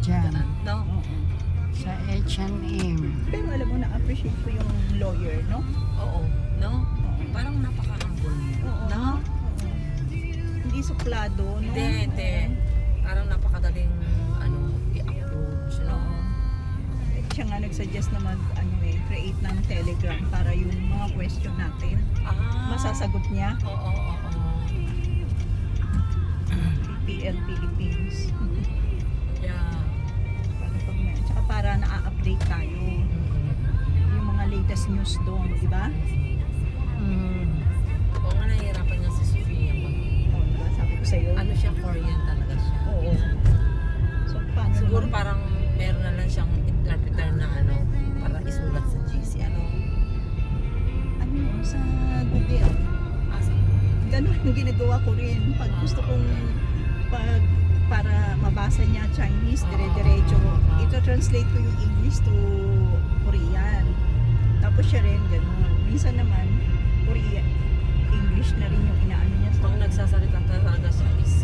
dyan. Ganun, no? Oo. Sa H&M. Pero alam mo, na-appreciate ko yung lawyer, no? Oo, no? Oo. Parang napaka-humble mo. Oo. No? Oo. Hindi suplado, no? Hindi, hindi. Parang napakadaling i-approach, no? Oo. Siya nga nag-suggest na create ng Telegram para yung mga question natin masasagot niya. Oo, oo, oo. PPL Philippines. Yeah. Tsaka para na-update tayo yung mga latest news doon, di ba? Oo nga, nahihirapan nga si Sofia pag Oo, diba? Sabi ko sa'yo. ano siya, Korean talaga siya. Oo. So, paano Siguro naman? parang meron na lang siyang interpreter na para isulat sa GC. Ano, sa Google. Asa? Ganun yung ginagawa ko rin. Pag gusto kong para mabasa niya Chinese, dire-diretso, ito-translate ko yung English to Korean. Tapos siya rin, ganun. Minsan naman, Korean, English na rin yung inaano niya sa Pag nagsasalita talaga siya is